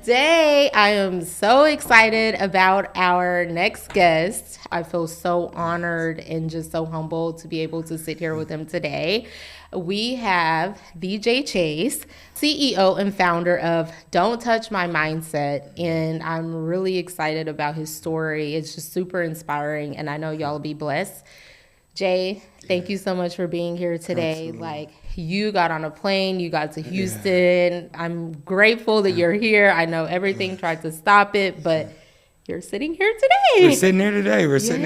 today I am so excited about our next guest. I feel so honored and just so humbled to be able to sit here with him today. We have DJ Chase, CEO and founder of Don't Touch My Mindset, and I'm really excited about his story. It's just super inspiring, and I know y'all will be blessed. Jay, thank you so much for being here today. Absolutely. Like, you got on a plane, you got to Houston. I'm grateful that you're here. I know everything tried to stop it, but you're sitting here today. We're sitting here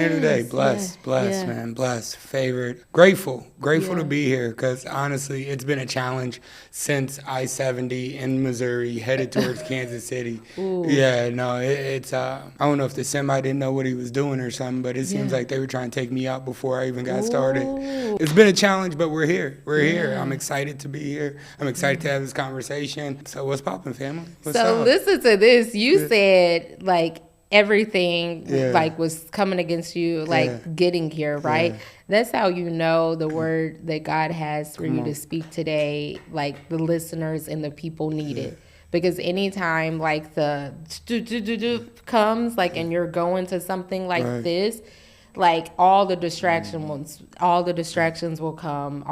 today. Blessed, yeah. man. Blessed, favored. Grateful Yeah. to be here because honestly, it's been a challenge since I-70 in Missouri headed towards Kansas City. Ooh. Yeah, no, it's, I don't know if the semi didn't know what he was doing or something, but it seems like they were trying to take me out before I even got started. Ooh. It's been a challenge, but we're here. We're here. Yeah. I'm excited to be here. I'm excited to have this conversation. So what's poppin', family? What's So up? listen to this. You said, like, everything Yeah. like was coming against you, like getting here, right? Yeah. That's how you know the word that God has for you to speak today, like the listeners and the people need it. Because anytime like the comes, like, and you're going to something like this, like all the distractions will come,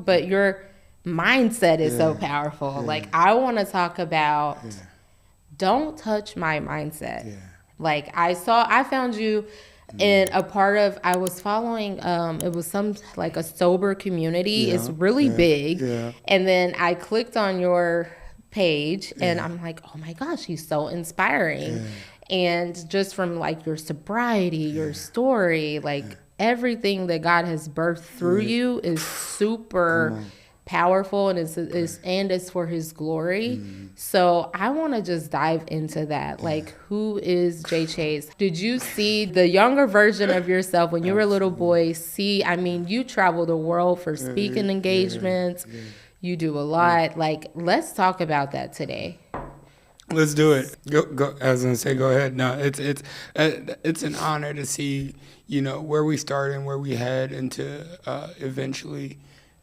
but your mindset is so powerful. Like, I want to talk about Don't Touch My Mindset. Like, I found you in a part of, I was following, it was some, like, a sober community. It's really big. And then I clicked on your page and I'm like, oh my gosh, he's so inspiring. And just from like your sobriety, your story, like everything that God has birthed through you is super powerful, and it's for his glory. So I want to just dive into that. Like, who is Jay Chase? Did you see the younger version of yourself when you were a little boy? You travel the world for speaking engagements. You do a lot. Like, let's talk about that today. Let's do it. Go. I was gonna say, go ahead. No, it's an honor to see, where we started and where we head, and to eventually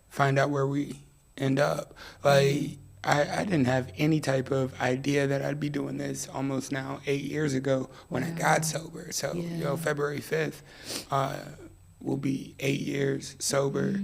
find out where we end up. Like, I didn't have any type of idea that I'd be doing this almost now 8 years ago when I got sober. So, February 5th will be 8 years sober.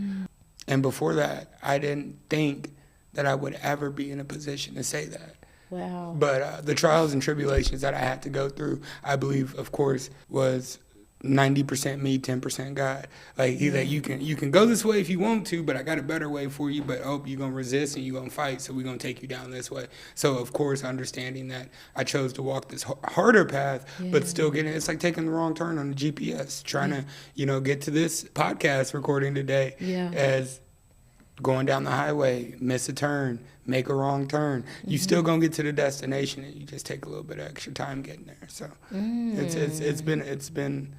And before that, I didn't think that I would ever be in a position to say that. Wow. But the trials and tribulations that I had to go through, I believe, of course, was 90% me, 10% God. Like, he's like, you can go this way if you want to, but I got a better way for you. But you're gonna resist and you're gonna fight, so we're gonna take you down this way. So of course, understanding that, I chose to walk this harder path, but still it's like taking the wrong turn on the GPS, trying to get to this podcast recording today, as going down the highway, miss a turn, make a wrong turn. You still gonna get to the destination, and you just take a little bit of extra time getting there. So it's been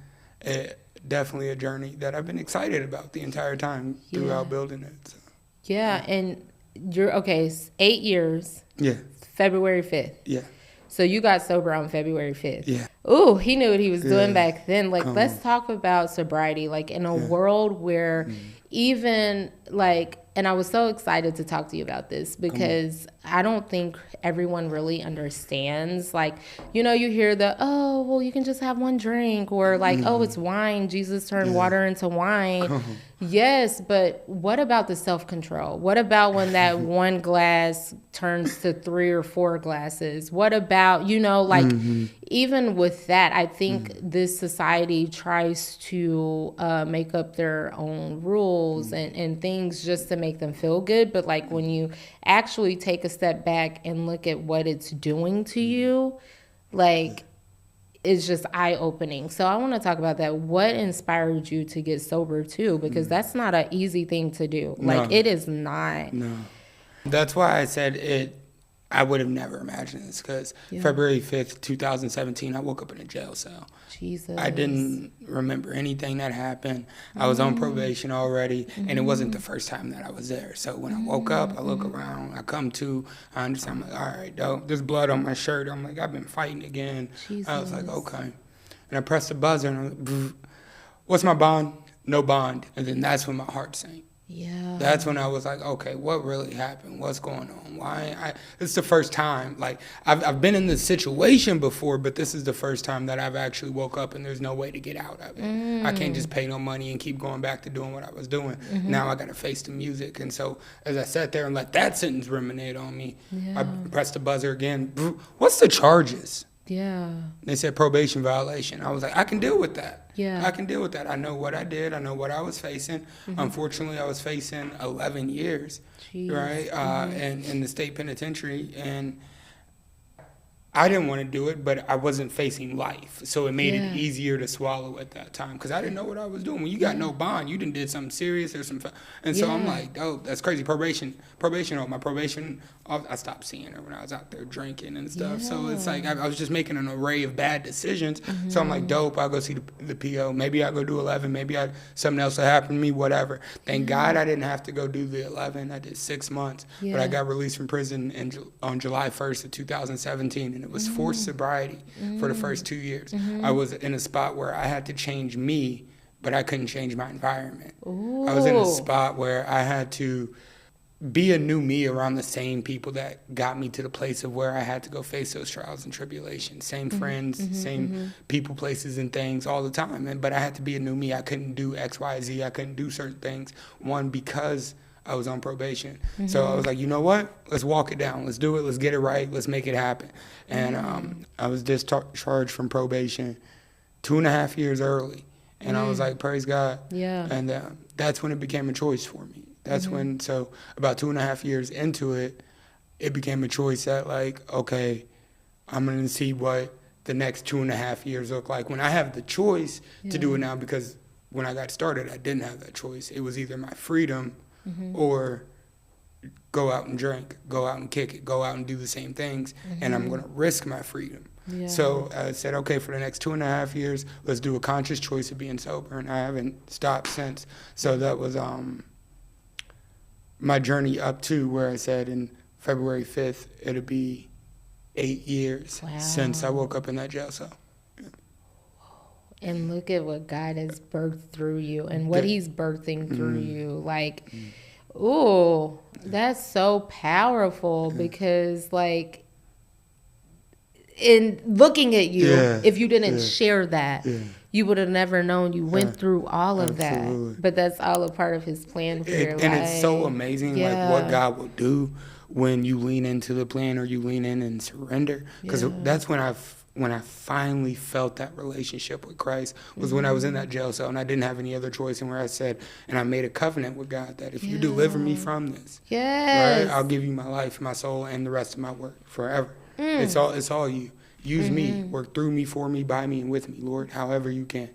definitely a journey that I've been excited about the entire time throughout building it. So. Yeah, and you're okay. 8 years. Yeah. February 5th. Yeah. So you got sober on February 5th. Yeah. Ooh, he knew what he was doing back then. Like, let's talk about sobriety. Like, in a world where even like, and I was so excited to talk to you about this because I don't think everyone really understands. Like, you hear you can just have one drink, or like, it's wine. Jesus turned water into wine. Yes, but what about the self-control? What about when that one glass turns to 3 or 4 glasses? What about, even with that, I think this society tries to make up their own rules and things just to make them feel good. But like, when you actually take a step back and look at what it's doing to you, like, it's just eye-opening. So I want to talk about that. What inspired you to get sober too? Because that's not an easy thing to do. Like, it is not. No. That's why I said I would have never imagined this, because February 5th, 2017, I woke up in a jail cell. Jesus. I didn't remember anything that happened. I was on probation already, and it wasn't the first time that I was there. So when I woke up, I look around, I come to, I understand, I'm like, all right, dope, there's blood on my shirt. I'm like, I've been fighting again. Jesus. I was like, okay. And I pressed the buzzer, and I'm like, what's my bond? No bond. And then that's when my heart sank. Yeah. That's when I was like, okay, what really happened? What's going on? It's the first time. Like, I've been in this situation before, but this is the first time that I've actually woke up and there's no way to get out of it. I can't just pay no money and keep going back to doing what I was doing. Now I got to face the music. And so as I sat there and let that sentence ruminate on me, I pressed the buzzer again. What's the charges? Yeah. They said probation violation. I was like, I can deal with that. Yeah. I can deal with that. I know what I did. I know what I was facing. Unfortunately, I was facing 11 years, Jeez. right, and in the state penitentiary. And I didn't want to do it, but I wasn't facing life. So it made it easier to swallow at that time because I didn't know what I was doing. When you got no bond, you did something serious or some. And so I'm like, oh, that's crazy. Probation. My probation, I stopped seeing her when I was out there drinking and stuff. So it's like I was just making an array of bad decisions. So I'm like, dope, I'll go see the PO. Maybe I'll go do 11. Maybe something else will happen to me, whatever. Thank God I didn't have to go do the 11. I did 6 months. But I got released from prison on July 1st of 2017. And it was forced sobriety for the first 2 years. I was in a spot where I had to change me, but I couldn't change my environment. Ooh. I was in a spot where I had to be a new me around the same people that got me to the place of where I had to go face those trials and tribulations. Same friends, same people, places, and things all the time. But I had to be a new me. I couldn't do X, Y, Z. I couldn't do certain things. One, because I was on probation. So I was like, you know what? Let's walk it down. Let's do it. Let's get it right. Let's make it happen. And I was discharged from probation 2.5 years early. And I was like, praise God. Yeah. And that's when it became a choice for me. That's when, so about 2.5 years into it, it became a choice that like, okay, I'm going to see what the next 2.5 years look like when I have the choice to do it now, because when I got started, I didn't have that choice. It was either my freedom or go out and drink, go out and kick it, go out and do the same things, and I'm going to risk my freedom. Yeah. So I said, okay, for the next 2.5 years, let's do a conscious choice of being sober, and I haven't stopped since. So that was my journey up to where I said in February 5th, it'll be 8 years since I woke up in that jail cell. And look at what God has birthed through you and what he's birthing through you. Like, ooh, that's so powerful because, like, in looking at you, if you didn't share that, you would have never known you went through all of that. But that's all a part of his plan for your life. And it's so amazing, like, what God will do when you lean into the plan or you lean in and surrender. Because that's when I finally felt that relationship with Christ, was when I was in that jail cell and I didn't have any other choice, and where I said, and I made a covenant with God that if you deliver me from this, right, I'll give you my life, my soul, and the rest of my work forever. It's all you. Use me, work through me, for me, by me, and with me, Lord, however you can.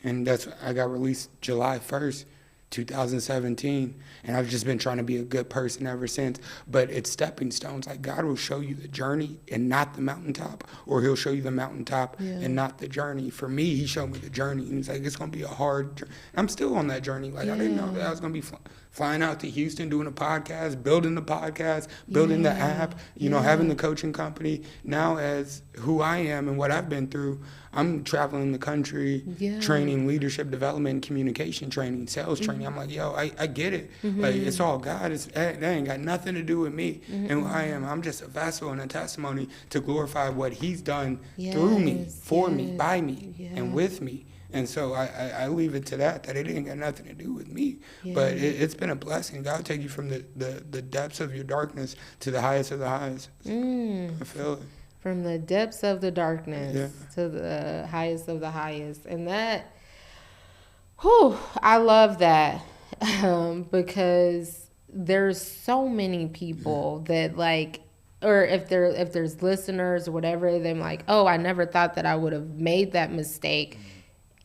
And that's, I got released July 1st, 2017, and I've just been trying to be a good person ever since. But it's stepping stones. Like, God will show you the journey and not the mountaintop, or he'll show you the mountaintop and not the journey. For me, he showed me the journey, and he's like, it's going to be a hard journey. I'm still on that journey. Like, I didn't know that I was going to be flying out to Houston, doing a podcast, building the podcast, building the app, you know, having the coaching company. Now, as who I am and what I've been through, I'm traveling the country, training leadership development, communication training, sales training. I'm like, yo, I get it. Like, it's all God. That ain't got nothing to do with me and who I am. I'm just a vessel and a testimony to glorify what he's done through me, for me, by me, and with me. And so I leave it to that it ain't got nothing to do with me. But it's been a blessing. God will take you from the depths of your darkness to the highest of the highest. I feel it. From the depths of the darkness to the highest of the highest. And that, I love that because there's so many people that, like, or if there's listeners or whatever, they're like, oh, I never thought that I would have made that mistake.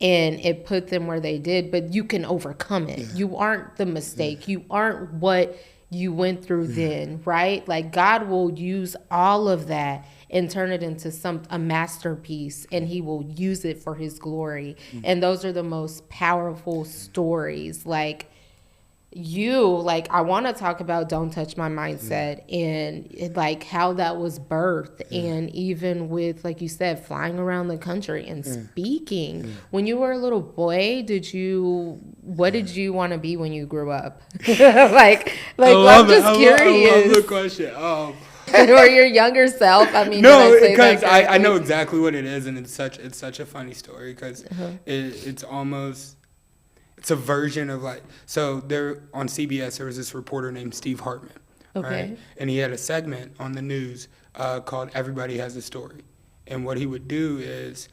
And it put them where they did, but you can overcome it. You aren't the mistake. You aren't what you went through then, right? Like, God will use all of that and turn it into a masterpiece, and he will use it for his glory. And those are the most powerful stories. Like, like, I want to talk about Don't Touch My Mindset and like how that was birthed, and even with, like you said, flying around the country and speaking. When you were a little boy, what did you want to be when you grew up? like I'm just curious. I love the question. Or your younger self. I mean, no, because I know exactly what it is, and it's such a funny story because it's almost. It's a version of like, so there on CBS, there was this reporter named Steve Hartman, right? And he had a segment on the news called Everybody Has a Story. And what he would do is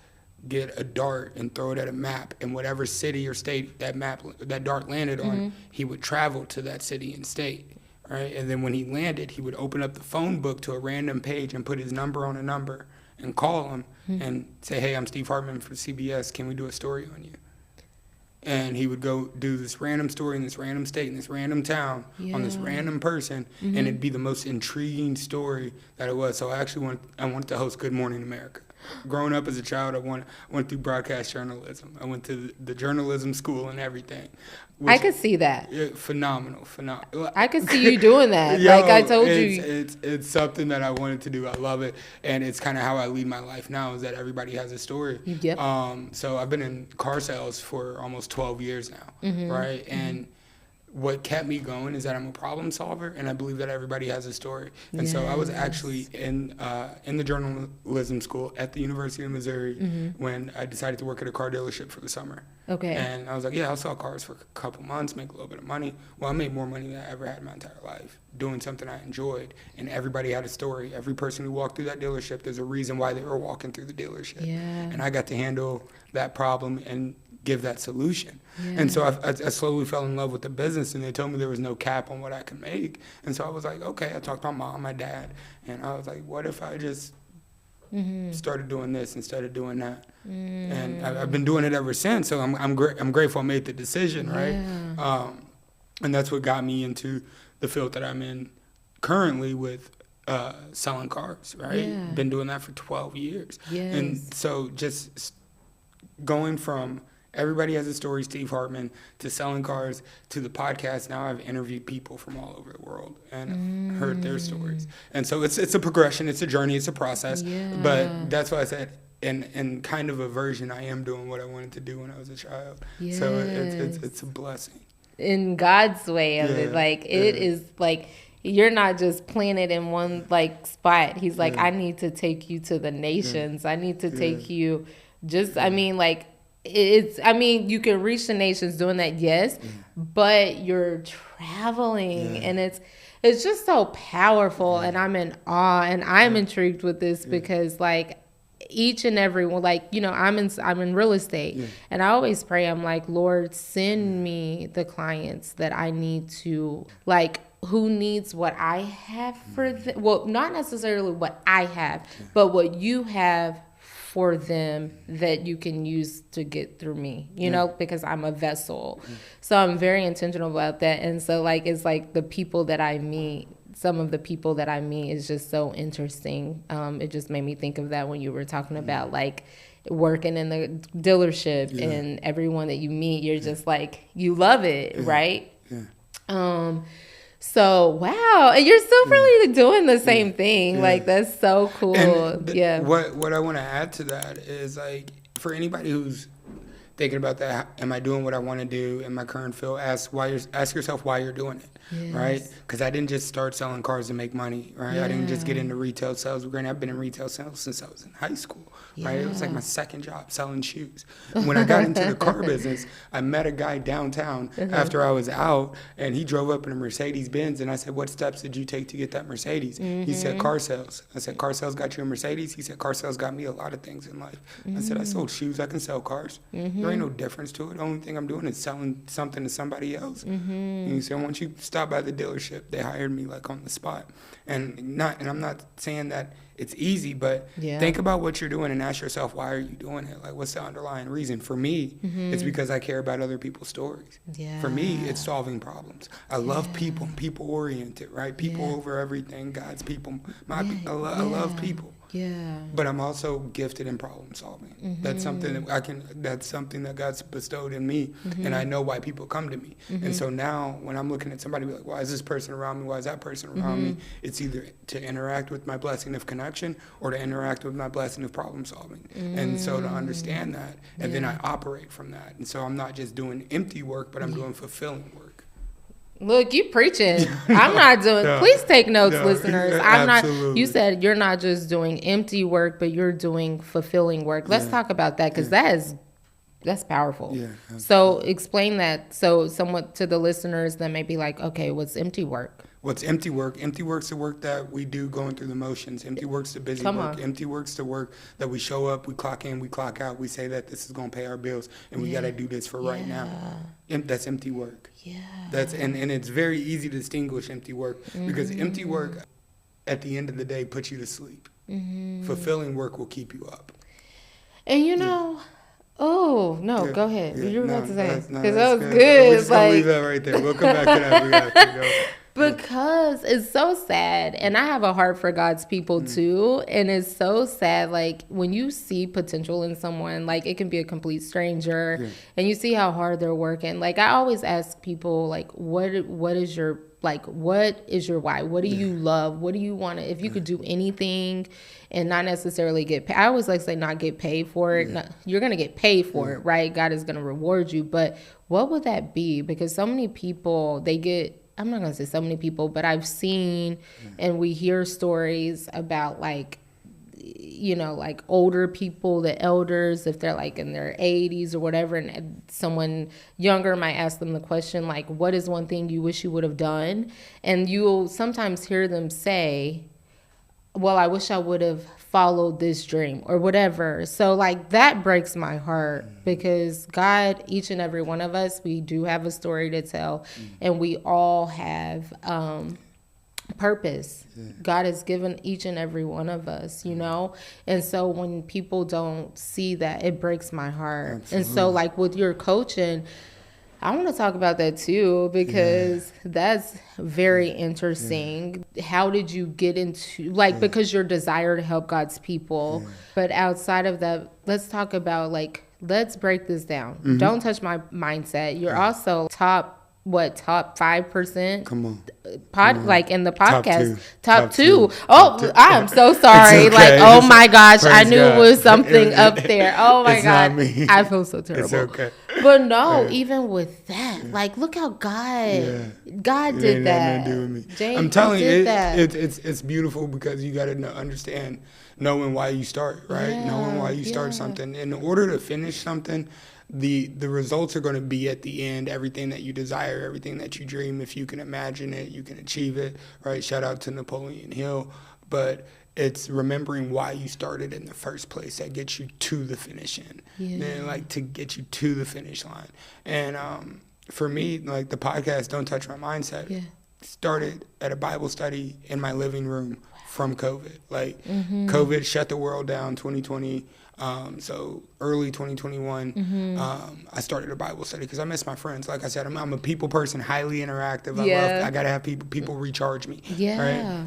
get a dart and throw it at a map, and whatever city or state that dart landed on, he would travel to that city and state, right? And then when he landed, he would open up the phone book to a random page and put his number on a number and call him and say, hey, I'm Steve Hartman for CBS. Can we do a story on you? And he would go do this random story in this random state, in this random town, on this random person, and it'd be the most intriguing story that it was. So I wanted to host Good Morning America. Growing up as a child, I went through broadcast journalism. I went to the journalism school and everything. I could see that. Phenomenal. I could see you doing that. Like I told you. It's something that I wanted to do. I love it. And it's kind of how I lead my life now, is that everybody has a story. Yep. So I've been in car sales for almost 12 years now, right? And what kept me going is that I'm a problem solver, and I believe that everybody has a story. And so I was actually in the journalism school at the University of Missouri when I decided to work at a car dealership for the summer. Okay. And I was like, I'll sell cars for a couple months, make a little bit of money. Well, I made more money than I ever had in my entire life doing something I enjoyed. And everybody had a story. Every person who walked through that dealership, there's a reason why they were walking through the dealership. Yeah. And I got to handle that problem and give that solution. Yeah. And so I slowly fell in love with the business, and they told me there was no cap on what I could make. And so I was like, okay. I talked to my mom, my dad, and I was like, what if I just started doing this instead of doing that? And I've been doing it ever since. So I'm grateful I made the decision, right? Yeah. And that's what got me into the field that I'm in currently with selling cars, right? Yeah. Been doing that for 12 years. Yes. And so just going from Everybody Has a Story, Steve Hartman, to selling cars, to the podcast. Now I've interviewed people from all over the world and heard their stories. And so it's a progression, it's a journey, it's a process. Yeah. But that's why I said, in kind of a version, I am doing what I wanted to do when I was a child. Yes. So it's a blessing. In God's way of it, like it is like you're not just planted in one like spot. He's like, I need to take you to the nations. I need to take you. I mean, like. You can reach the nations doing that, yes, but you're traveling, and it's just so powerful, and I'm in awe, and I'm intrigued with this because, like, each and every one, like, you know, I'm in real estate, and I always pray, I'm like, Lord, send me the clients that I need to, like, who needs what I have for them. Well, not necessarily what I have, but what you have for them that you can use to get through me, you know, because I'm a vessel. So I'm very intentional about that. And so, like, it's like the people that I meet, some of the people that I meet is just so interesting. It just made me think of that when you were talking about, like, working in the dealership and everyone that you meet, you're just like, you love it, right? Yeah. So, wow. And you're still really doing the same thing. Yeah. Like, that's so cool. And what I want to add to that is, like, for anybody who's thinking about that, am I doing what I want to do in my current field? Ask yourself why you're doing it, right? Because I didn't just start selling cars to make money, right? I didn't just get into retail sales. Granted, I've been in retail sales since I was in high school, right? It was like my second job, selling shoes. When I got into the car business, I met a guy downtown after I was out, and he drove up in a Mercedes-Benz, and I said, what steps did you take to get that Mercedes? He said, car sales. I said, car sales got you a Mercedes? He said, car sales got me a lot of things in life. I said, I sold shoes. I can sell cars. There ain't no difference to it. The only thing I'm doing is selling something to somebody else. And he said, once you stop by the dealership, they hired me, like, on the spot. And I'm not saying that it's easy, but think about what you're doing and ask yourself, why are you doing it? Like, what's the underlying reason? For me, it's because I care about other people's stories. For me, it's solving problems. I love people, people-oriented, right? People over everything, God's people. I love people. Yeah. But I'm also gifted in problem solving. Mm-hmm. That's something that's something that God's bestowed in me, Mm-hmm. and I know why people come to me. Mm-hmm. And so now when I'm looking at somebody, be like, why is this person around me? Why is that person around me? It's either to interact with my blessing of connection or to interact with my blessing of problem solving. And so to understand that, and then I operate from that. And so I'm not just doing empty work, but I'm doing fulfilling work. Look, you preaching. I'm not doing. No, Please take notes, no, listeners. I'm absolutely. not. You said you're not just doing empty work, but you're doing fulfilling work. Let's talk about that because that's powerful. Yeah, so explain that. So somewhat to the listeners that may be like, okay, what's empty work? What's empty work? Empty work's the work that we do going through the motions. Empty work's the busy work. Empty work's the work that we show up, we clock in, we clock out. We say that this is going to pay our bills, and we got to do this for right now. That's empty work. Yeah. And it's very easy to distinguish empty work because empty work, at the end of the day, puts you to sleep. Fulfilling work will keep you up. And you know. Oh, no, go ahead. Yeah, you were about to say. Because that was good. We're just going to leave that right there. We'll come back to that. We got to go. Because it's so sad, and I have a heart for God's people too, and it's so sad, like, when you see potential in someone, like, it can be a complete stranger, and you see how hard they're working. Like, I always ask people, like, what is your why? What do you love? What do you want to, if you could do anything and not necessarily get paid? I always like to say not get paid for it. You're going to get paid for it, right? God is going to reward you. But what would that be? Because so many people, I'm not going to say so many people, but I've seen and we hear stories about like older people, the elders, if they're like in their 80s or whatever, and someone younger might ask them the question, like, what is one thing you wish you would have done? And you'll sometimes hear them say, well, I wish I would have followed this dream or whatever. So like that breaks my heart because God, each and every one of us, we do have a story to tell and we all have purpose. God has given each and every one of us, and so when people don't see that, it breaks my heart. Absolutely. And so like with your coaching, I want to talk about that too because that's very interesting. How did you get into because your desire to help God's people, but outside of that, let's talk about let's break this down. Don't touch my mindset. You're also top 5%? Come on. In the podcast. Top two. I'm so sorry. Okay. Oh my gosh. I knew God. it was something up there. Oh my God. I feel so terrible. It's okay. But no, even with that, look how God did that. To do with me. James, I'm telling you, it's beautiful because you got to understand knowing why you start, right? Knowing why you start something. In order to finish something, the results are going to be at the end. Everything that you desire, everything that you dream, if you can imagine it, you can achieve it, right? Shout out to Napoleon Hill. But it's remembering why you started in the first place that gets you to the finish line. And to get you to the finish line. And for me, the podcast Don't Touch My Mindset started at a Bible study in my living room from COVID. COVID shut the world down 2020. So early 2021, I started a Bible study because I miss my friends. Like I said, I'm a people person, highly interactive. I got to have people recharge me. Right?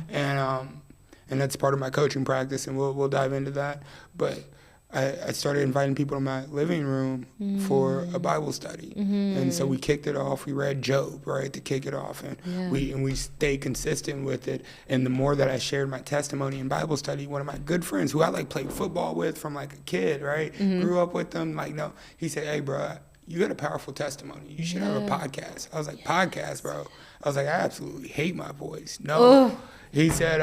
And that's part of my coaching practice, and we'll dive into that. But I started inviting people to my living room for a Bible study. And so we kicked it off. We read Job, right, to kick it off. And we stayed consistent with it. And the more that I shared my testimony in Bible study, one of my good friends who I played football with from a kid, right, grew up with them, he said, hey, bro, you got a powerful testimony. You should have a podcast. I was like, podcast, bro? I was like, I absolutely hate my voice. No. Ugh. He said,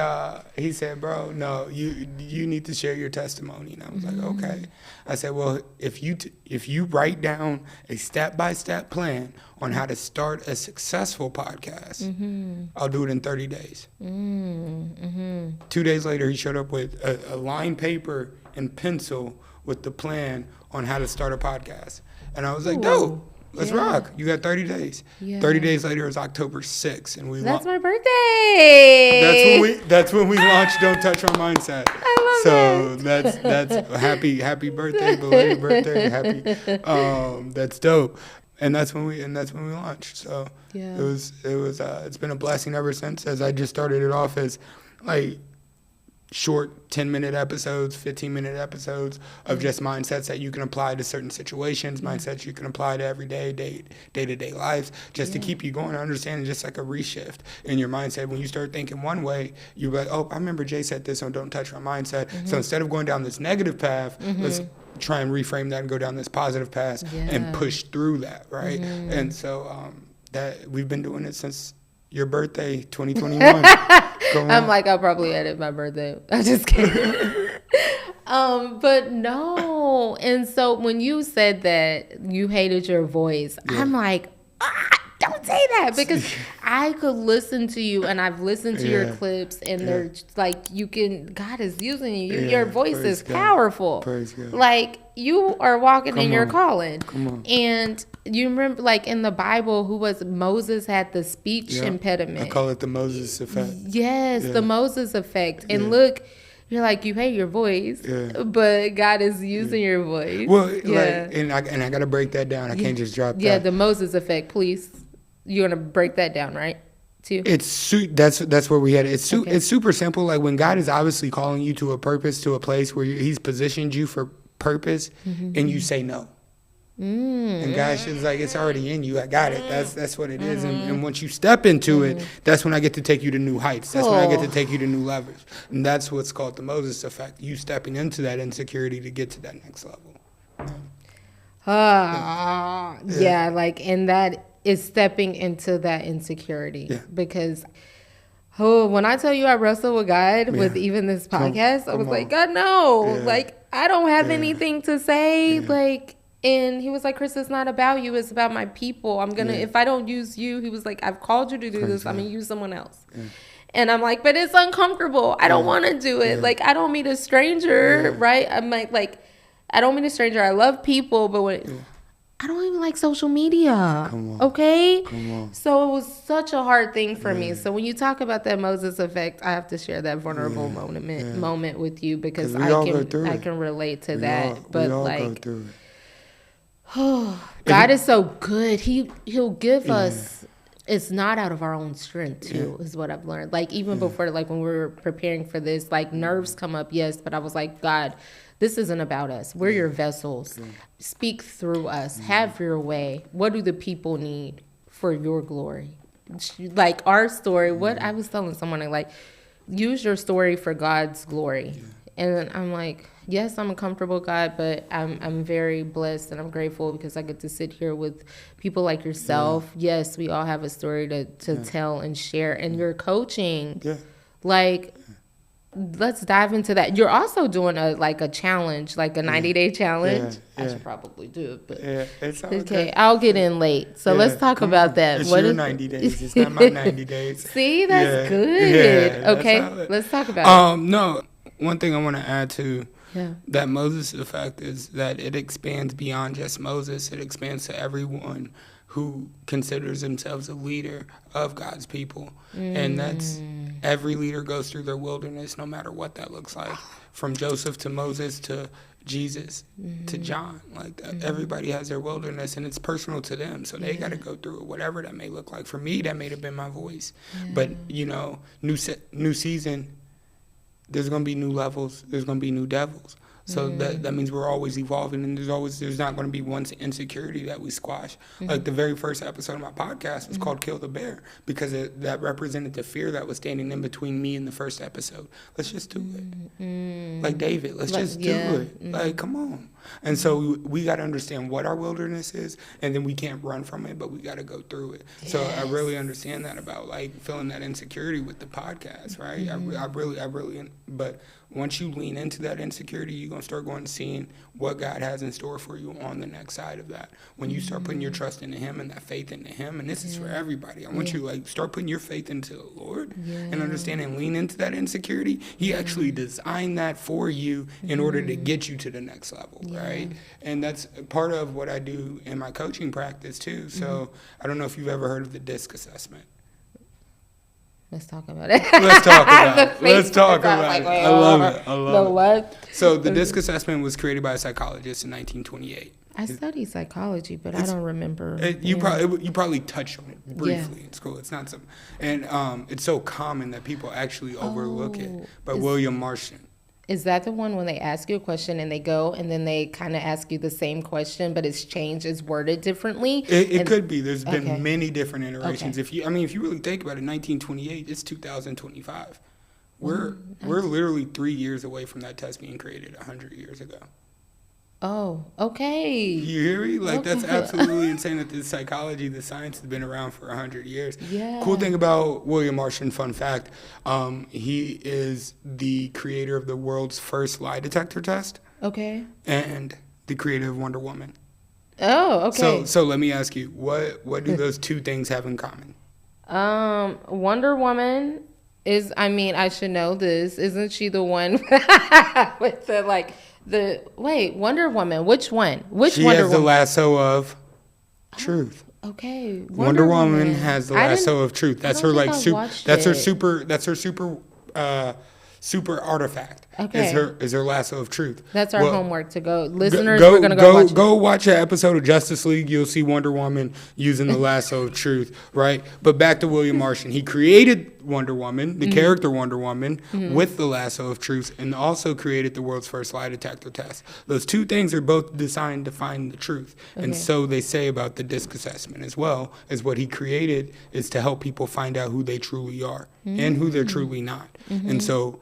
bro, no, you need to share your testimony. And I was like, okay. I said, well, if you write down a step-by-step plan on how to start a successful podcast, I'll do it in 30 days. 2 days later, he showed up with a lined paper and pencil with the plan on how to start a podcast. And I was like, dope. Let's rock. You got 30 days. 30 days later is October 6th. And that's my birthday. That's when we launched Don't Touch My Mindset. I love that. That's happy birthday, belated birthday. Happy. That's dope. And that's when we launched. So it's been a blessing ever since, as I just started it off as short 10-minute episodes, 15-minute episodes of just mindsets that you can apply to certain situations, mindsets you can apply to everyday, day-to-day lives, just to keep you going, understanding just like a reshift in your mindset. When you start thinking one way, you're like, oh, I remember Jay said this on Don't Touch My Mindset. So instead of going down this negative path, let's try and reframe that and go down this positive path and push through that, right? And so that we've been doing it since your birthday, 2021. I'm like, I'll probably edit my birthday. I'm just kidding. But no. And so when you said that you hated your voice, I'm like, don't say that, because I could listen to you, and I've listened to your clips, and they're like, God is using you. Your voice is powerful. Praise God. Like, you are walking in your calling. Come on. And you remember, like, in the Bible, Moses had the speech impediment. I call it the Moses effect. Yes, the Moses effect. And look, you're like, you hate your voice, but God is using your voice. Well, like, and I got to break that down. I can't just drop that. Yeah, the Moses effect, please. You're going to break that down, right? Too. That's where we had it. It's super simple. Like, when God is obviously calling you to a purpose, to a place where he's positioned you for purpose, and you say no. And gosh, it's like, it's already in you. I got it. That's what it is. And once you step into it, that's when I get to take you to new heights. That's when I get to take you to new levels. And that's what's called the Moses effect. You stepping into that insecurity to get to that next level. Like, and that is stepping into that insecurity. Because when I tell you I wrestle with God with even this podcast, I was like, God, no. Like, I don't have anything to say. Like, and he was like, Chris, it's not about you. It's about my people. I'm going to, if I don't use you, he was like, I've called you to do this. I'm going to use someone else. And I'm like, but it's uncomfortable. I don't want to do it. Like, I don't meet a stranger, right? I'm like, I don't meet a stranger. I love people, but I don't even like social media. Come on. Okay? Come on. So it was such a hard thing for me. So when you talk about that Moses effect, I have to share that vulnerable moment with you, because I can relate to that. But like, God is so good. He'll give us. It's not out of our own strength too, is what I've learned. Like, even before, like, when we were preparing for this, like, nerves come up, yes, but I was like, God, this isn't about us. We're your vessels. Speak through us. Have your way. What do the people need for your glory? Like, our story, what I was telling someone, like, use your story for God's glory. And I'm like, yes, I'm a comfortable God, but I'm very blessed and I'm grateful because I get to sit here with people like yourself. Yes, we all have a story to tell and share. And you're coaching. Like, let's dive into that. You're also doing a challenge, like a 90-day challenge. I should probably do it, but it's okay. I'll get in late. So let's talk about that. It's your 90 days. It's not my 90 days. See, that's good. Okay, let's talk about it. No, one thing I want to add to that Moses effect is that it expands beyond just Moses. It expands to everyone who considers themselves a leader of God's people. And that's, every leader goes through their wilderness, no matter what that looks like. From Joseph to Moses to Jesus to John. Like, everybody has their wilderness, and it's personal to them. So they got to go through it, whatever that may look like. For me, that may have been my voice. But, new season, there's going to be new levels. There's going to be new devils. So that means we're always evolving, and there's not going to be one insecurity that we squash. Like, the very first episode of my podcast was called Kill the Bear, because that represented the fear that was standing in between me and the first episode. Let's just do it. Like David, let's just do it. Like, come on. And so we got to understand what our wilderness is, and then we can't run from it, but we got to go through it. So I really understand that about, like, feeling that insecurity with the podcast, right? I really, but once you lean into that insecurity, you're going to start going and seeing what God has in store for you on the next side of that. When you start putting your trust into Him and that faith into Him, and this is for everybody. I want you to, like, start putting your faith into the Lord and understand and lean into that insecurity. He actually designed that for you in order to get you to the next level, right? And that's part of what I do in my coaching practice, too. So I don't know if you've ever heard of the DISC assessment. Let's talk about it. Let's talk about it. Let's talk about it. I love it. The what? So the DISC assessment was created by a psychologist in 1928. I studied psychology, but I don't remember. You probably touched on it briefly in school. It's not some, and it's so common that people actually overlook it. By William Marston. Is that the one when they ask you a question and they go and then they kind of ask you the same question, but it's changed, it's worded differently? It could be. There's been many different iterations. If you really think about it, 1928, it's 2025. We're literally 3 years away from that test being created 100 years ago. Oh, okay. You hear me? Like, that's absolutely insane that this psychology, the science has been around for 100 years. Yeah. Cool thing about William Marston, fun fact, he is the creator of the world's first lie detector test. Okay. And the creator of Wonder Woman. Oh, okay. So let me ask you, what do those two things have in common? Wonder Woman is, I should know this. Isn't she the one with Wonder Woman, which one? She has the lasso of truth. Okay. Wonder Woman has the lasso of truth. That's her super artifact. Okay. Is her lasso of truth. That's our homework to go. Listeners, we're going to go watch it. Go watch an episode of Justice League. You'll see Wonder Woman using the lasso of truth, right? But back to William Marston. He created Wonder Woman, the character Wonder Woman, with the lasso of truth, and also created the world's first lie detector test. Those two things are both designed to find the truth. Okay. And so they say about the DISC assessment as well, as what he created is to help people find out who they truly are and who they're truly not. And so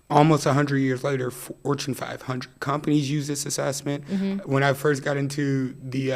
almost 100 years later, Fortune 500 companies use this assessment. When I first got into the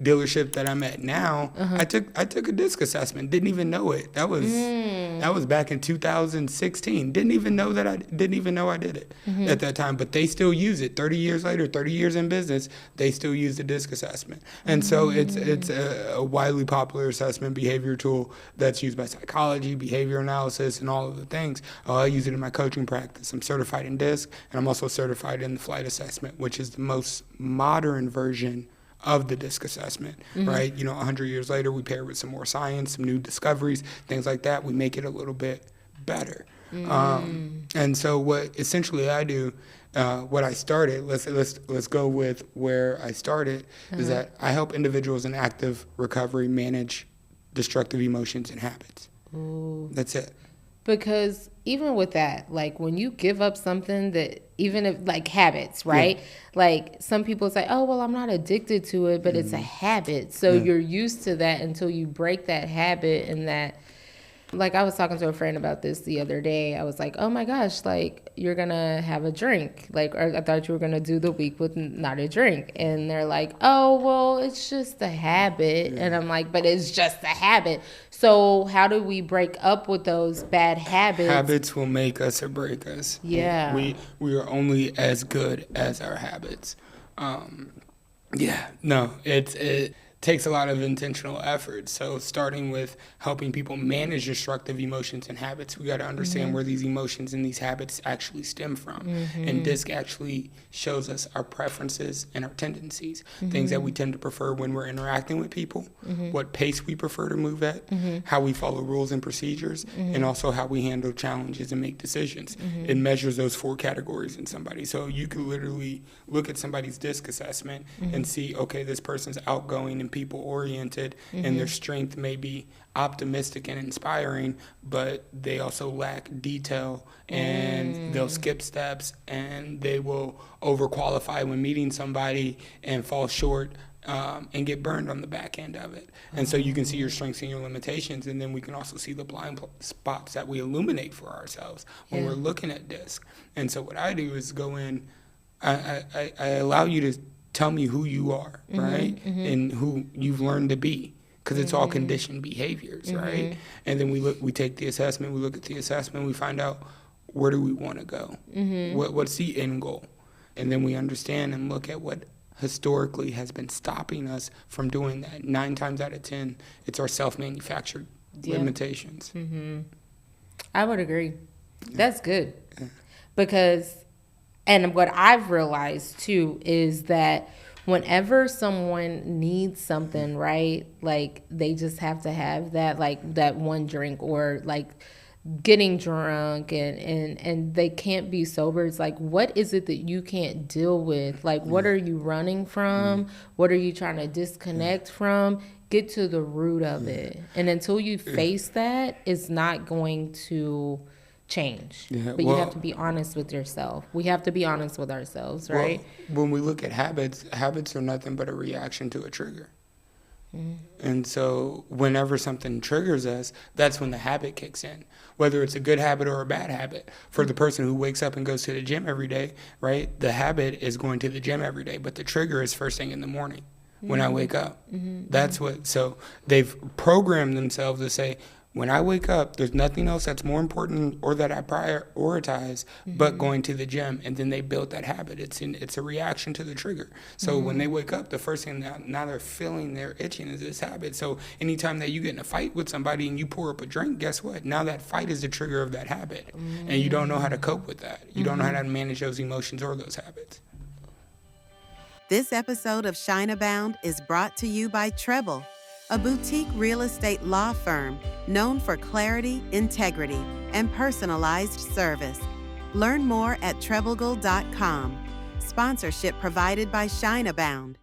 dealership that I'm at now, I took a DISC assessment. Didn't even know it. That was back in 2016. Didn't even know I did it at that time. But they still use it. 30 years later, 30 years in business, they still use the DISC assessment. And so it's a widely popular assessment behavior tool that's used by psychology, behavior analysis, and all of the things. I use it in my coaching practice. I'm certified in DISC, and I'm also certified in the flight assessment, which is the most modern version of the DISC assessment, right? 100 years later, we pair it with some more science, some new discoveries, things like that. We make it a little bit better. And so what essentially I do, what I started, let's go with where I started, is that I help individuals in active recovery manage destructive emotions and habits. Ooh. That's it. Because even with that, like when you give up something that, even if like habits, right? Yeah. Like some people say, oh, well, I'm not addicted to it, but it's a habit. So you're used to that until you break that habit. And that, like I was talking to a friend about this the other day. I was like, oh my gosh, like you're going to have a drink. Like, or I thought you were going to do the week with not a drink. And they're like, oh, well, it's just a habit. Yeah. And I'm like, but it's just a habit. So how do we break up with those bad habits? Habits will make us or break us. Yeah. We are only as good as our habits. It takes a lot of intentional effort. So starting with helping people manage destructive emotions and habits, we got to understand where these emotions and these habits actually stem from. And DISC actually shows us our preferences and our tendencies, things that we tend to prefer when we're interacting with people, what pace we prefer to move at, how we follow rules and procedures, and also how we handle challenges and make decisions. It measures those 4 categories in somebody. So you can literally look at somebody's DISC assessment and see, okay, this person's outgoing and people-oriented, and their strength may be optimistic and inspiring, but they also lack detail, and they'll skip steps, and they will overqualify when meeting somebody and fall short and get burned on the back end of it. And so you can see your strengths and your limitations, and then we can also see the blind spots that we illuminate for ourselves when we're looking at DISC. And so what I do is go in, I allow you to tell me who you are, right? And who you've learned to be, because it's all conditioned behaviors, right? And then we take the assessment, we look at the assessment, we find out where do we want to go? What's the end goal? And then we understand and look at what historically has been stopping us from doing that. 9 times out of 10, it's our self-manufactured limitations. I would agree. That's good. Because, and what I've realized too is that whenever someone needs something, right, like they just have to have that, like that one drink, or like getting drunk and they can't be sober. It's like, what is it that you can't deal with? Like, what are you running from? What are you trying to disconnect from? Get to the root of it. And until you face that, it's not going to change. But you have to be honest with yourself. We have to be honest with ourselves, right? Well, when we look at habits are nothing but a reaction to a trigger. And so whenever something triggers us, that's when the habit kicks in, whether it's a good habit or a bad habit. For the person who wakes up and goes to the gym every day, right, the habit is going to the gym every day, but the trigger is first thing in the morning when I wake up. That's what, so they've programmed themselves to say, when I wake up, there's nothing else that's more important or that I prioritize but going to the gym. And then they build that habit. It's a reaction to the trigger. So when they wake up, the first thing now they're feeling their itching is this habit. So anytime that you get in a fight with somebody and you pour up a drink, guess what? Now that fight is the trigger of that habit. And you don't know how to cope with that. You don't know how to manage those emotions or those habits. This episode of Shine Abound is brought to you by Treble, a boutique real estate law firm known for clarity, integrity, and personalized service. Learn more at treblegal.com. Sponsorship provided by Shine Abound.